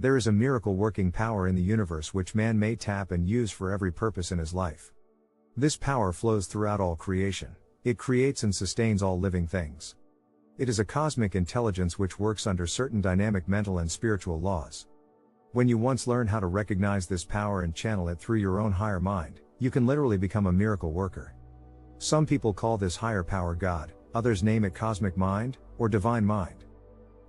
There is a miracle-working power in the universe which man may tap and use for every purpose in his life. This power flows throughout all creation. It creates and sustains all living things. It is a cosmic intelligence which works under certain dynamic mental and spiritual laws. When you once learn how to recognize this power and channel it through your own higher mind, you can literally become a miracle worker. Some people call this higher power God, others name it cosmic mind, or divine mind.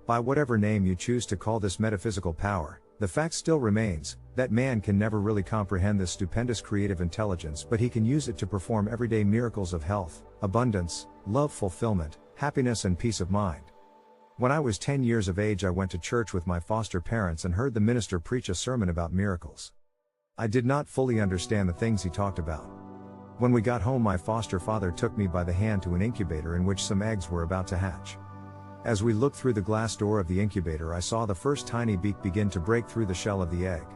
By whatever name you choose to call this metaphysical power, the fact still remains that man can never really comprehend this stupendous creative intelligence, but he can use it to perform everyday miracles of health, abundance, love, fulfillment, happiness and peace of mind. When I was 10 years of age, I went to church with my foster parents and heard the minister preach a sermon about miracles. I did not fully understand the things he talked about. When we got home, my foster father took me by the hand to an incubator in which some eggs were about to hatch. As we looked through the glass door of the incubator, I saw the first tiny beak begin to break through the shell of the egg.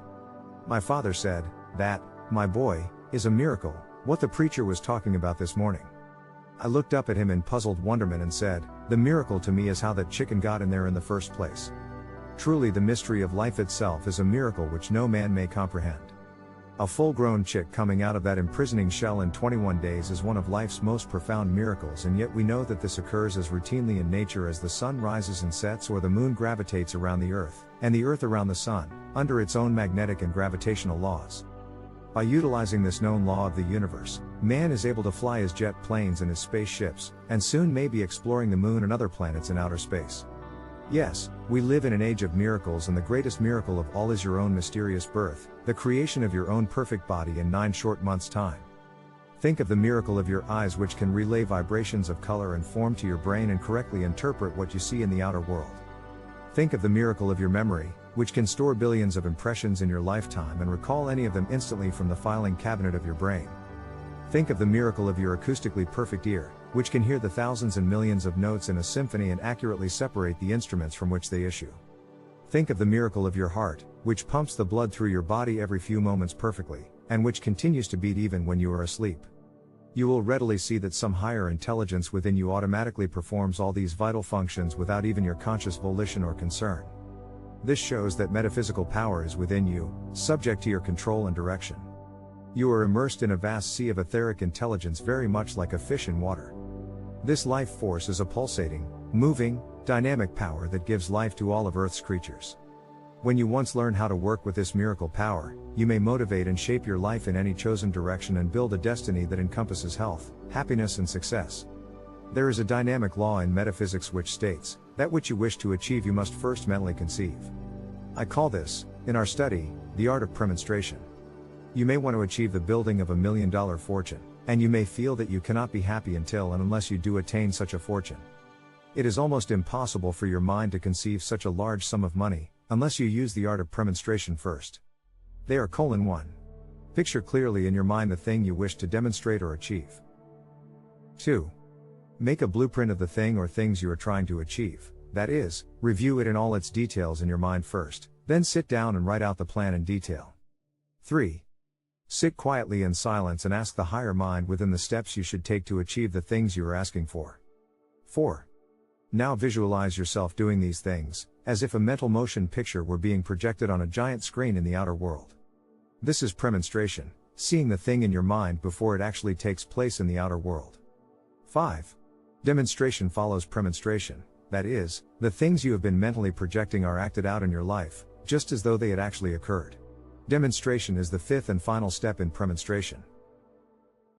My father said, "That, my boy, is a miracle, what the preacher was talking about this morning." I looked up at him in puzzled wonderment and said, "The miracle to me is how that chicken got in there in the first place." Truly, the mystery of life itself is a miracle which no man may comprehend. A full-grown chick coming out of that imprisoning shell in 21 days is one of life's most profound miracles, and yet we know that this occurs as routinely in nature as the sun rises and sets, or the moon gravitates around the earth, and the earth around the sun, under its own magnetic and gravitational laws. By utilizing this known law of the universe, man is able to fly his jet planes and his spaceships, and soon may be exploring the moon and other planets in outer space. Yes, we live in an age of miracles, and the greatest miracle of all is your own mysterious birth, the creation of your own perfect body in 9 short months' time. Think of the miracle of your eyes, which can relay vibrations of color and form to your brain and correctly interpret what you see in the outer world. Think of the miracle of your memory, which can store billions of impressions in your lifetime and recall any of them instantly from the filing cabinet of your brain. Think of the miracle of your acoustically perfect ear, which can hear the thousands and millions of notes in a symphony and accurately separate the instruments from which they issue. Think of the miracle of your heart, which pumps the blood through your body every few moments perfectly, and which continues to beat even when you are asleep. You will readily see that some higher intelligence within you automatically performs all these vital functions without even your conscious volition or concern. This shows that metaphysical power is within you, subject to your control and direction. You are immersed in a vast sea of etheric intelligence, very much like a fish in water. This life force is a pulsating, moving, dynamic power that gives life to all of Earth's creatures. When you once learn how to work with this miracle power, you may motivate and shape your life in any chosen direction and build a destiny that encompasses health, happiness and success. There is a dynamic law in metaphysics which states that which you wish to achieve you must first mentally conceive. I call this, in our study, the art of premonstration. You may want to achieve the building of $1 million fortune, and you may feel that you cannot be happy until and unless you do attain such a fortune. It is almost impossible for your mind to conceive such a large sum of money, unless you use the art of premonstration first. They are: 1. Picture clearly in your mind the thing you wish to demonstrate or achieve. 2. Make a blueprint of the thing or things you are trying to achieve, that is, review it in all its details in your mind first, then sit down and write out the plan in detail. 3. Sit quietly in silence and ask the higher mind within the steps you should take to achieve the things you are asking for. 4. Now visualize yourself doing these things, as if a mental motion picture were being projected on a giant screen in the outer world. This is premonstration, seeing the thing in your mind before it actually takes place in the outer world. 5. Demonstration follows premonstration, that is, the things you have been mentally projecting are acted out in your life, just as though they had actually occurred. Demonstration is the 5th and final step in premonstration.